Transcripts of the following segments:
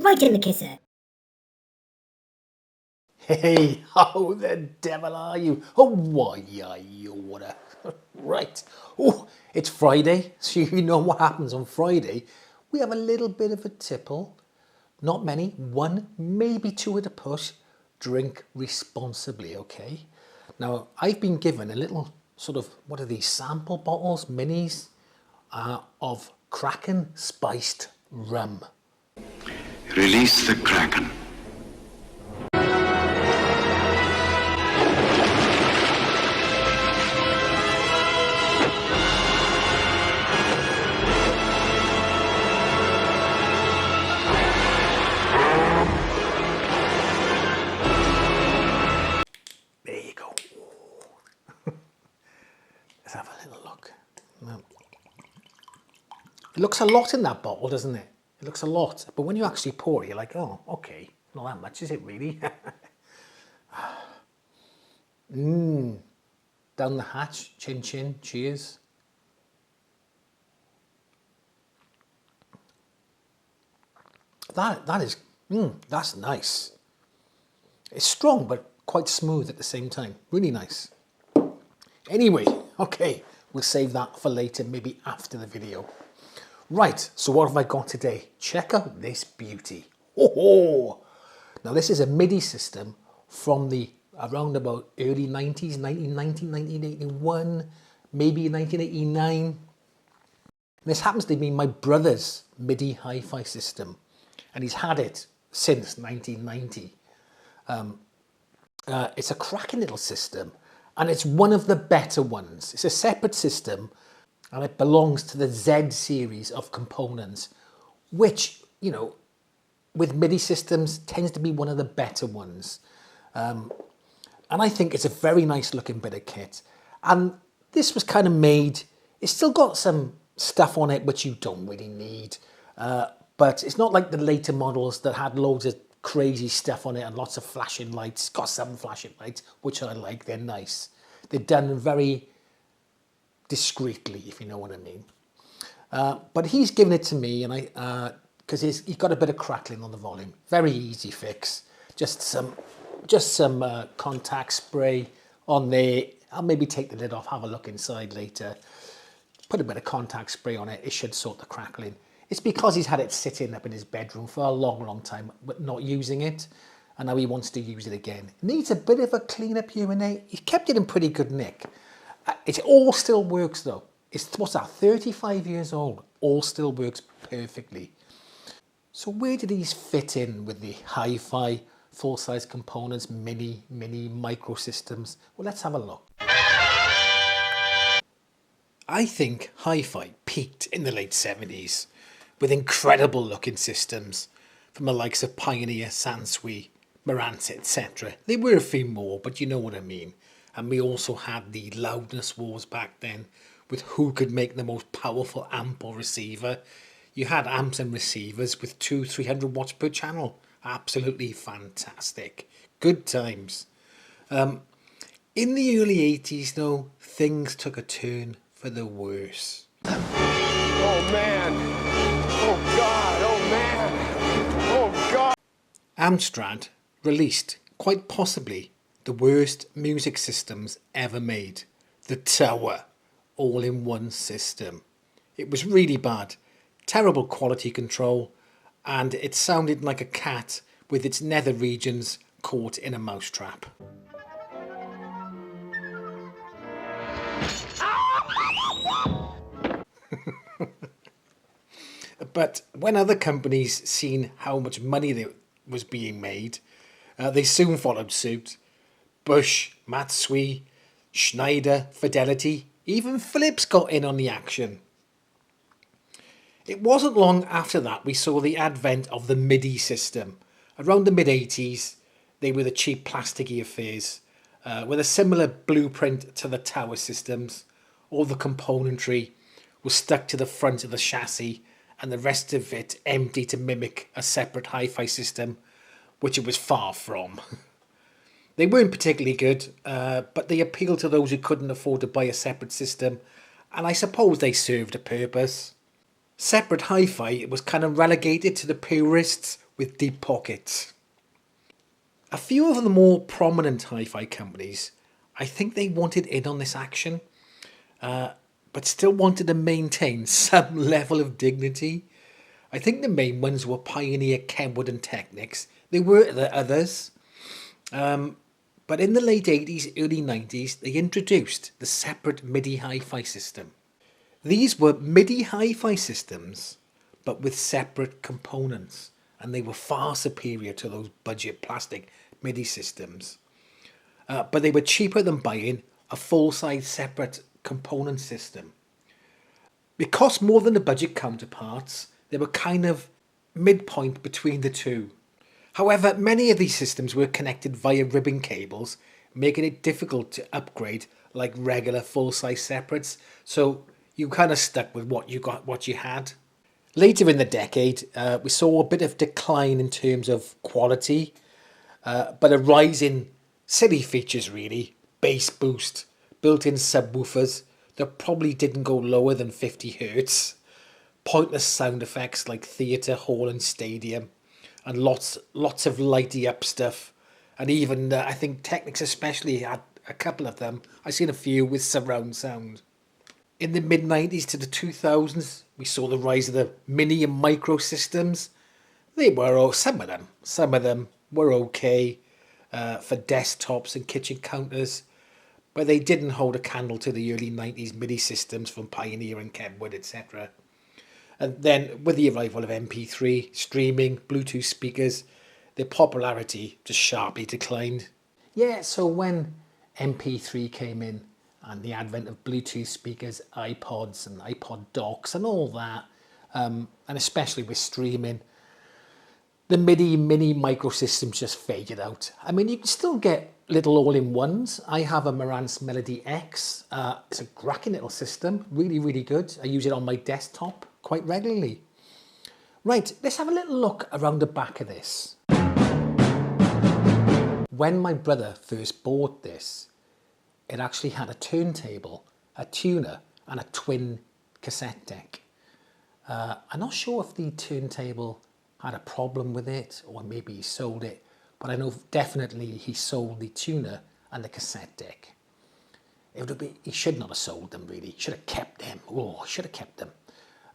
right in the kisser. Hey, how the devil are you? Oh, why are you water? Right. Oh, it's Friday, so you know what happens on Friday. We have a little bit of a tipple. Not many, one, maybe two at a push. Drink responsibly, okay? Now, I've been given a little sort of, what are these, sample bottles, minis, of Kraken spiced rum. Release the Kraken. There you go. Let's have a little look. No. It looks a lot in that bottle, doesn't it? It looks a lot. But when you actually pour it, you're like, oh, okay. Not that much, is it really? Down the hatch, chin chin, cheers. That's nice. It's strong, but quite smooth at the same time. Really nice. Anyway, okay, we'll save that for later, maybe after the video. Right, so what have I got today? Check out this beauty. Oh, now this is a MIDI system from the around about early 90s, 1990, 1981, maybe 1989. This happens to be my brother's Midi HiFi system, and he's had it since 1990. It's a cracking little system, and it's one of the better ones. It's a separate system, and it belongs to the Z series of components, which, you know, with MIDI systems tends to be one of the better ones. And I think it's a very nice looking bit of kit. And this was kind of made, it's still got some stuff on it which you don't really need. But it's not like the later models that had loads of crazy stuff on it and lots of flashing lights. It's got some flashing lights, which I like, they're nice. They're done very discreetly, if you know what I mean. But he's given it to me, and I because he's got a bit of crackling on the volume. Very easy fix. Just some contact spray on there. I'll maybe take the lid off, have a look inside later. Put a bit of contact spray on it. It should sort the crackling. It's because he's had it sitting up in his bedroom for a long time, but not using it. And now he wants to use it again. It needs a bit of a clean up here and there. He's kept it in pretty good nick. It all still works though. It's, what's that, 35 years old. All still works perfectly. So where do these fit in with the HiFi, full-size components, mini microsystems? Well, let's have a look. I think HiFi peaked in the late 70s with incredible looking systems from the likes of Pioneer, Sansui, Marantz, etc. There were a few more, but you know what I mean. And we also had the loudness wars back then with who could make the most powerful amp or receiver. You had amps and receivers with 200-300 watts per channel. Absolutely fantastic. Good times. In the early 80s though, things took a turn for the worse. Oh man. Oh God. Oh man. Oh God. Amstrad released, quite possibly, the worst music systems ever made. The Tower, all in one system. It was really bad. Terrible quality control, and it sounded like a cat with its nether regions caught in a mousetrap. But when other companies seen how much money there was being made, they soon followed suit. Bush, Matsui, Schneider, Fidelity, even Philips got in on the action. It wasn't long after that we saw the advent of the Midi system. Around the mid-80s, they were the cheap plasticky affairs, with a similar blueprint to the Tower systems. All the componentry was stuck to the front of the chassis and the rest of it empty to mimic a separate HiFi system, which it was far from. They weren't particularly good, but they appealed to those who couldn't afford to buy a separate system, and I suppose they served a purpose. Separate HiFi was kind of relegated to the purists with deep pockets. A few of the more prominent hi-fi companies, I think they wanted in on this action, but still wanted to maintain some level of dignity. I think the main ones were Pioneer, Kenwood and Technics. There were the others. But in the late 80s, early 90s, they introduced the separate Midi hi-fi system. These were Midi hi-fi systems, but with separate components, and they were far superior to those budget plastic Midi systems. But they were cheaper than buying a full-size separate component system. It cost more than the budget counterparts. They were kind of midpoint between the two. However, many of these systems were connected via ribbon cables, making it difficult to upgrade like regular full-size separates. So you kind of stuck with what you had. Later in the decade, we saw a bit of decline in terms of quality, but a rise in silly features really. Bass boost, built-in subwoofers that probably didn't go lower than 50 hertz, pointless sound effects like theatre, hall and stadium, and lots of lighty up stuff. And even, I think Technics especially had a couple of them. I've seen a few with surround sound. In the mid-90s to the 2000s, we saw the rise of the mini and micro systems. They were, some of them were okay for desktops and kitchen counters, but they didn't hold a candle to the early 90s MIDI systems from Pioneer and Kenwood, etc. And then with the arrival of MP3, streaming, Bluetooth speakers, their popularity just sharply declined. Yeah, so when MP3 came in and the advent of Bluetooth speakers, iPods and iPod docks and all that, and especially with streaming, the MIDI mini microsystems just faded out. I mean, you can still get little all-in-ones. I have a Marantz Melody X. It's a cracking little system, really, really good. I use it on my desktop quite regularly. Right, let's have a little look around the back of this. When my brother first bought this, it actually had a turntable, a tuner, and a twin cassette deck. I'm not sure if the turntable had a problem with it, or maybe he sold it, but I know definitely he sold the tuner and the cassette deck. He should not have sold them really, he should have kept them. Oh, should have kept them.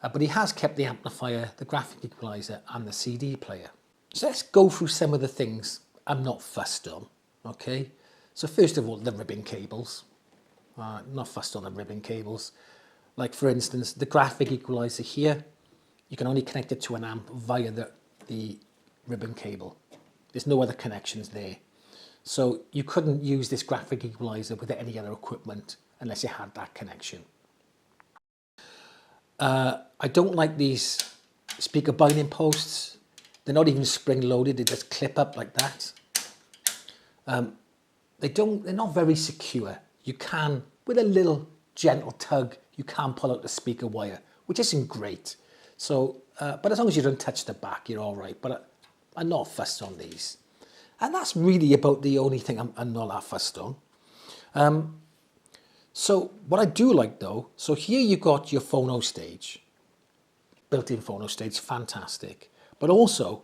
But he has kept the amplifier, the graphic equalizer and the CD player. So let's go through some of the things I'm not fussed on, okay? So first of all, the ribbon cables. Not fussed on the ribbon cables. Like for instance, the graphic equalizer here, you can only connect it to an amp via the ribbon cable. There's no other connections there. So you couldn't use this graphic equalizer with any other equipment unless you had that connection. I don't like these speaker binding posts. They're not even spring loaded, they just clip up like that. They're not very secure. You can, with a little gentle tug, you can pull out the speaker wire, which isn't great. So, but as long as you don't touch the back, you're all right. But I'm not fussed on these. And that's really about the only thing I'm not that fussed on. So what I do like though, so here you've got your phono stage, built-in phono stage, fantastic. But also,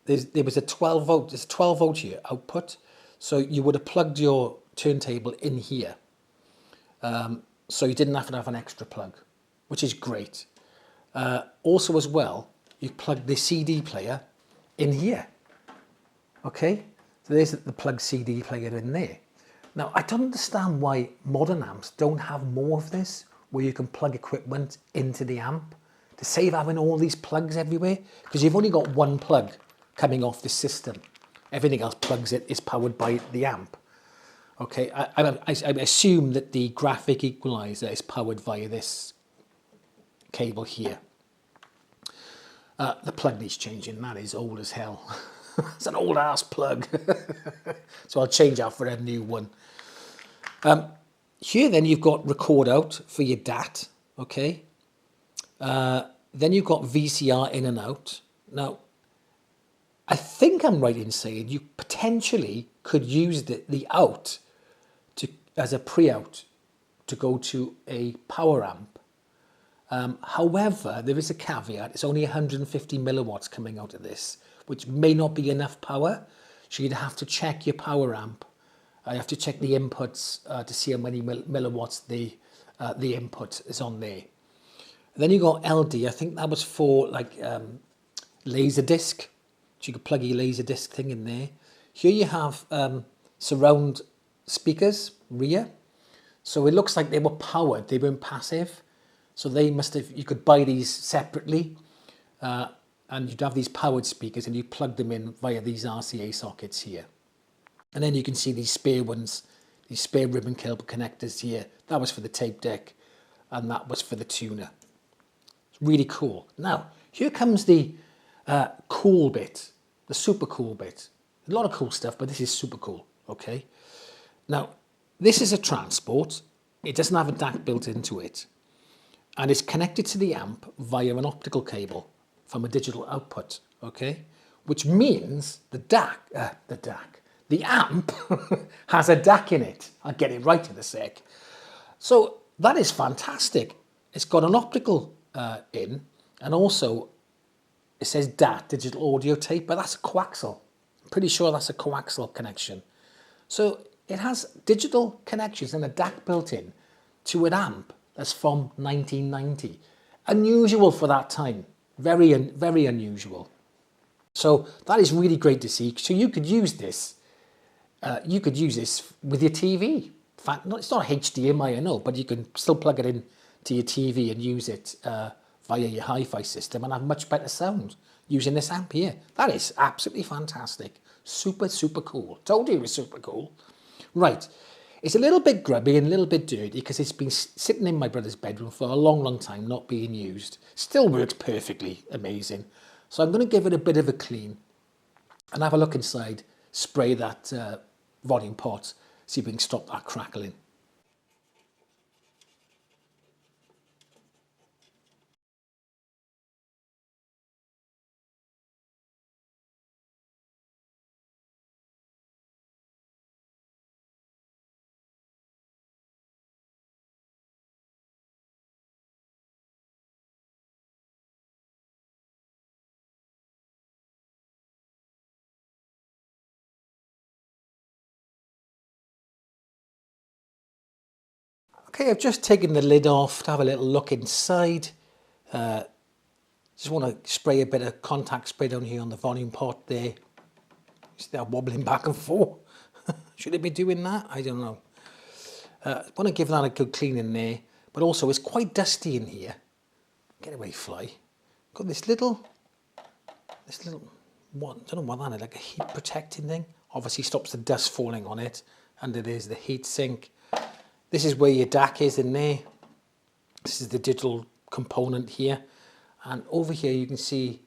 there was a 12 volt, there's 12 volt here output. So you would have plugged your turntable in here. So you didn't have to have an extra plug, which is great. Also as well, you plug the CD player in here. Okay, so there's the plug CD player in there. Now, I don't understand why modern amps don't have more of this, where you can plug equipment into the amp to save having all these plugs everywhere, because you've only got one plug coming off the system. Everything else plugs it is powered by the amp. Okay, I assume that the graphic equalizer is powered via this cable here. The plug needs changing, that is old as hell. It's an old ass plug. So I'll change out for a new one. Here then you've got record out for your DAT, okay? Then you've got VCR in and out. Now, I think I'm right in saying you potentially could use the out as a pre-out to go to a power amp. However, there is a caveat. It's only 150 milliwatts coming out of this, which may not be enough power. So you'd have to check your power amp. You have to check the inputs to see how many milliwatts the input is on there. And then you got LD. I think that was for like laser disc. So you could plug your laser disc thing in there. Here you have surround speakers, rear. So it looks like they were powered. They weren't passive. So they must have, you could buy these separately. And you'd have these powered speakers and you plug them in via these RCA sockets here. And then you can see these spare ones, these spare ribbon cable connectors here. That was for the tape deck and that was for the tuner. It's really cool. Now, here comes the cool bit, the super cool bit. A lot of cool stuff, but this is super cool, okay? Now, this is a transport. It doesn't have a DAC built into it. And it's connected to the amp via an optical cable from a digital output, okay? Which means the amp has a DAC in it. I'll get it right in a sec. So that is fantastic. It's got an optical in, and also it says DAT, digital audio tape, but that's a coaxial. I'm pretty sure that's a coaxial connection. So it has digital connections and a DAC built in to an amp that's from 1990. Unusual for that time. Very, very unusual. So that is really great to see. So you could use this. You could use this with your TV. In fact, it's not HDMI, I know, but you can still plug it in to your TV and use it via your HiFi system and have much better sound using this amp here. That is absolutely fantastic. Super, super cool. Told you it was super cool. Right. It's a little bit grubby and a little bit dirty because it's been sitting in my brother's bedroom for a long, long time, not being used. Still works perfectly amazing. So I'm going to give it a bit of a clean and have a look inside, spray that volume pot, see if we can stop that crackling. Okay, I've just taken the lid off to have a little look inside. Just want to spray a bit of contact spray down here on the volume pot there. They're wobbling back and forth. Should it be doing that? I don't know. I want to give that a good clean in there. But also, it's quite dusty in here. Get away, fly. Got this little, what, I don't know what that is, like a heat protecting thing. Obviously stops the dust falling on it. And it is the heat sink. This is where your DAC is in there. This is the digital component here. And over here you can see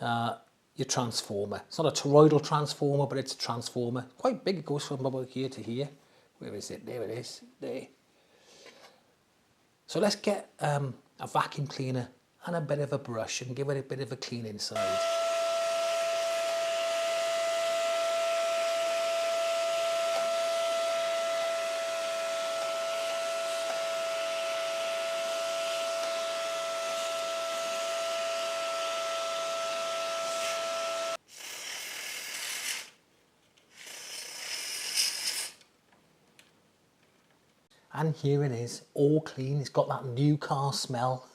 your transformer. It's not a toroidal transformer, but it's a transformer. Quite big, it goes from about here to here. Where is it? There it is, there. So let's get a vacuum cleaner and a bit of a brush and give it a bit of a clean inside. And here it is, all clean. It's got that new car smell.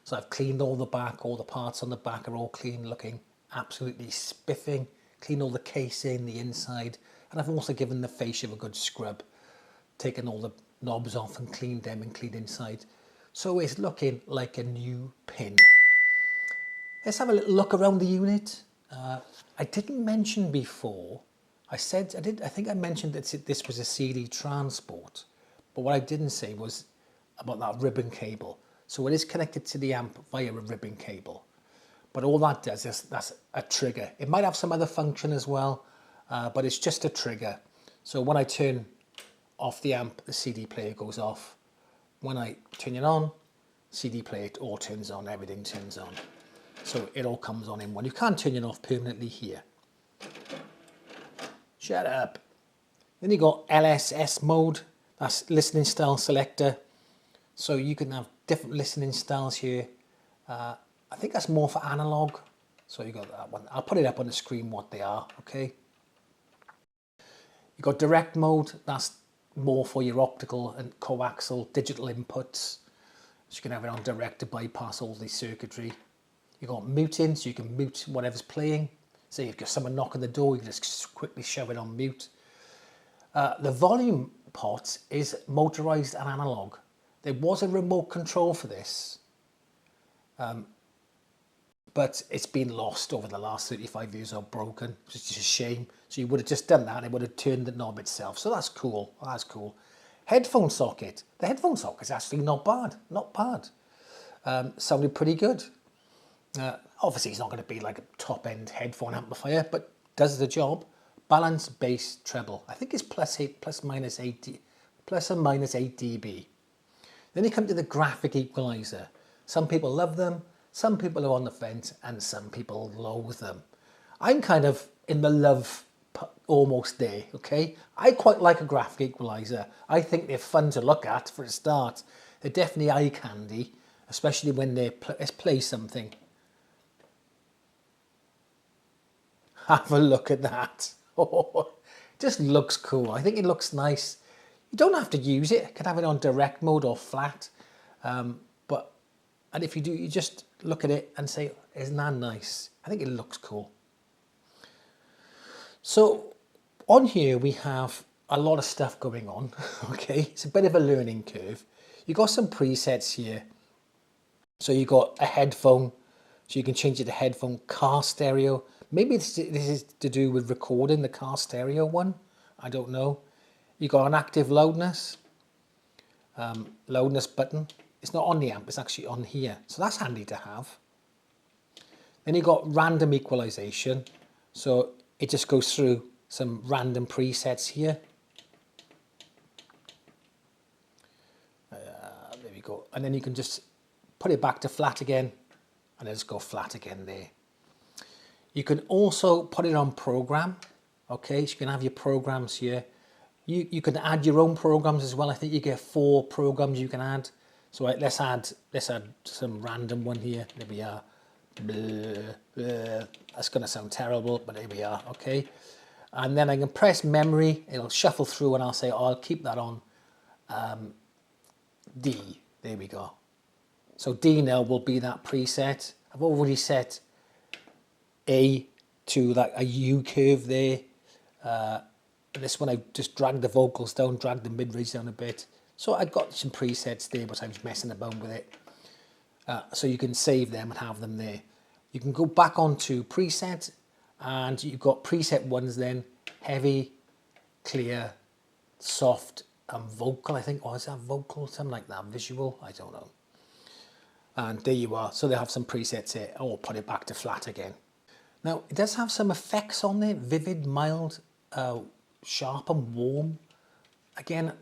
So I've cleaned all the back, all the parts on the back are all clean, looking absolutely spiffing. Cleaned all the casing, the inside. And I've also given the fascia a good scrub. Taken all the knobs off and cleaned them and cleaned inside. So it's looking like a new pin. Let's have a little look around the unit. I didn't mention before, I think I mentioned that this was a CD transport. But what I didn't say was about that ribbon cable. So it is connected to the amp via a ribbon cable. But all that does is that's a trigger. It might have some other function as well, but it's just a trigger. So when I turn off the amp, the CD player goes off. When I turn it on, CD player, it all turns on, everything turns on. So it all comes on in one. You can't turn it off permanently here. Shut up. Then you got LSS mode. That's listening style selector. So you can have different listening styles here. I think that's more for analog. So you got that one. I'll put it up on the screen what they are, okay? You got direct mode, that's more for your optical and coaxial digital inputs. So you can have it on direct to bypass all the circuitry. You got muting, so you can mute whatever's playing. Say if you've got someone knocking the door, you can just quickly shove it on mute. The volume pot is motorized and analog. There was a remote control for this, but it's been lost over the last 35 years or broken, which is a shame. So you would have just done that and it would have turned the knob itself. So that's cool, that's cool. Headphone socket. The headphone socket is actually not bad, not bad. Sounded pretty good. Obviously it's not going to be like a top-end headphone amplifier, but does the job. Balance, bass, treble. I think it's plus or minus 8 dB. Then you come to the graphic equalizer. Some people love them, some people are on the fence, and some people loathe them. I'm kind of in the love almost there, okay? I quite like a graphic equalizer. I think they're fun to look at for a start. They're definitely eye candy, especially when let's play something. Have a look at that. Oh, it just looks cool. I think it looks nice. You don't have to use it. You can have it on direct mode or flat. And if you do, you just look at it and say, isn't that nice? I think it looks cool. So on here, we have a lot of stuff going on. Okay, it's a bit of a learning curve. You got some presets here. So you got a headphone, so you can change it to headphone, car stereo. Maybe this is to do with recording, the car stereo one. I don't know. You got an active loudness, loudness button. It's not on the amp, it's actually on here. So that's handy to have. Then you got random equalization. So it just goes through some random presets here. There we go. And then you can just put it back to flat again and then just go flat again there. You can also put it on program. Okay, so you can have your programs here. You can add your own programs as well. I think you get 4 programs you can add. So right, let's add some random one here. There we are. Blah, blah. That's going to sound terrible, but there we are. Okay, and then I can press memory. It'll shuffle through, and I'll say, oh, I'll keep that on D. There we go. So D now will be that preset. I've already set A to like a U curve there. This one I just dragged the vocals down, dragged the mid-range down a bit. So I got some presets there, but I was messing about with it. So you can save them and have them there. You can go back onto preset, and you've got preset ones then, heavy, clear, soft, and vocal, I think. Or is that vocal? Something like that. Visual? I don't know. And there you are. So they have some presets here. I'll put it back to flat again. Now, it does have some effects on there. Vivid, mild, sharp and warm. Again, a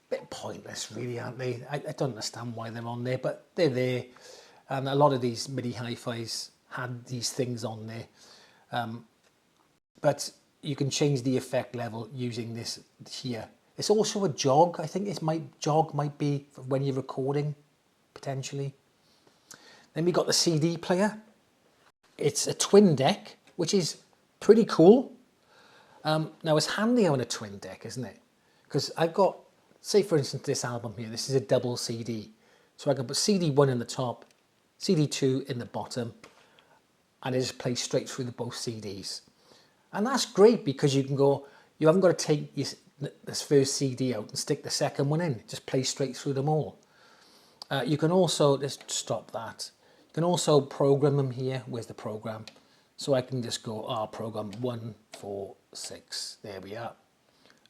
bit pointless really, aren't they? I don't understand why they're on there, but they're there. And a lot of these MIDI hi-fis had these things on there. But you can change the effect level using this here. It's also a jog. I think jog might be when you're recording, potentially. Then we got the CD player. It's a twin deck, which is pretty cool. Now it's handy on a twin deck, isn't it? Because I've got, say for instance, this album here, this is a double CD. So I can put CD1 in the top, CD2 in the bottom, and it just plays straight through both CDs. And that's great because you can go, you haven't got to take this first CD out and stick the second one in. It just plays straight through them all. You can also, let's stop that. You can also program them here. Where's the program? So I can just go, program 1, 4, 6. There we are.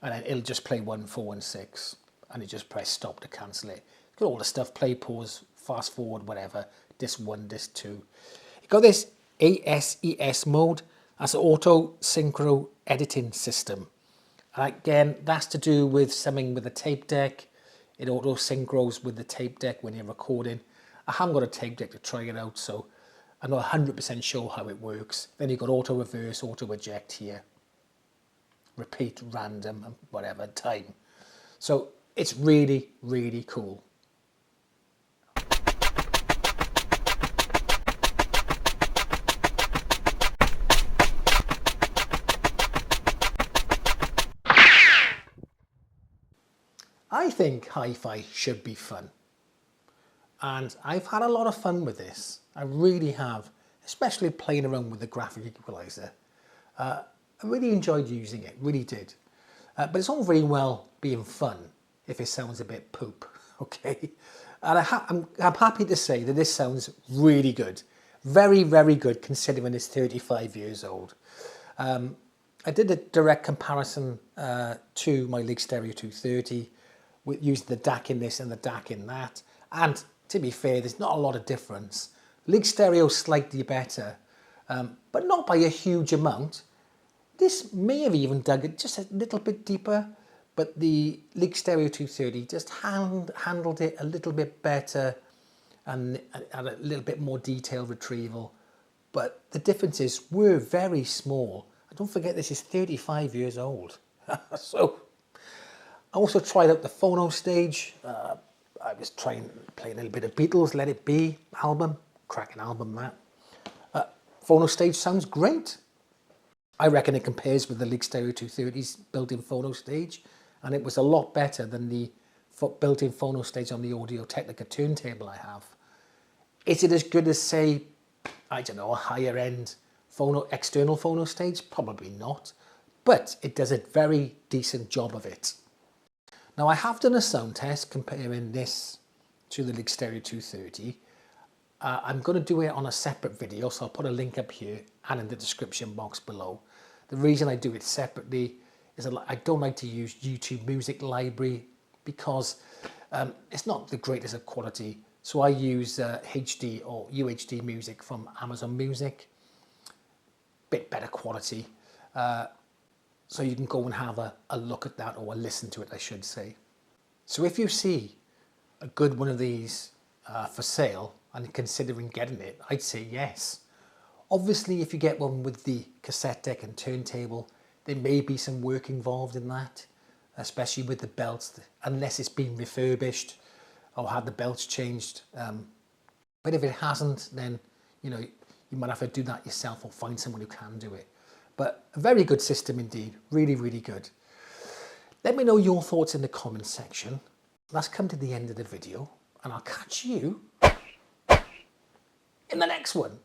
And then it'll just play 1, 4, and 6. And you just press stop to cancel it. Got all the stuff, play, pause, fast forward, whatever. Disc 1, disc 2. You got this ASES mode. That's an auto synchro editing system. And again, that's to do with something with a tape deck. It auto synchros with the tape deck when you're recording. I haven't got a tape deck to try it out, so I'm not 100% sure how it works. Then you've got auto reverse, auto eject here. Repeat, random, and whatever, time. So it's really, really cool. think hi-fi should be fun. And I've had a lot of fun with this. I really have, especially playing around with the graphic equalizer. I really enjoyed using it, really did. But it's all very well being fun if it sounds a bit poop, okay? And I'm happy to say that this sounds really good. Very, very good considering it's 35 years old. I did a direct comparison to my League Stereo 230 with using the DAC in this and the DAC in that. And to be fair, there's not a lot of difference. League Stereo slightly better, but not by a huge amount. This may have even dug it just a little bit deeper, but the League Stereo 230 just handled it a little bit better and had a little bit more detailed retrieval. But the differences were very small. And don't forget, this is 35 years old. So I also tried out the phono stage. I was playing a little bit of Beatles, Let It Be album, cracking album that. Phono stage sounds great. I reckon it compares with the League Stereo 230's built-in phono stage, and it was a lot better than the built-in phono stage on the Audio-Technica turntable I have. Is it as good as, say, I don't know, a higher-end external phono stage? Probably not, but it does a very decent job of it. Now, I have done a sound test comparing this to the League Stereo 230. I'm going to do it on a separate video, so I'll put a link up here and in the description box below. The reason I do it separately is I don't like to use YouTube Music Library because it's not the greatest of quality. So I use HD or UHD music from Amazon Music. Bit better quality. So you can go and have a look at that, or a listen to it, I should say. So if you see a good one of these for sale and considering getting it, I'd say yes. Obviously, if you get one with the cassette deck and turntable, there may be some work involved in that, especially with the belts, unless it's been refurbished or had the belts changed. But if it hasn't, then you might have to do that yourself or find someone who can do it. But a very good system indeed, really, really good. Let me know your thoughts in the comments section. Let's come to the end of the video, and I'll catch you in the next one.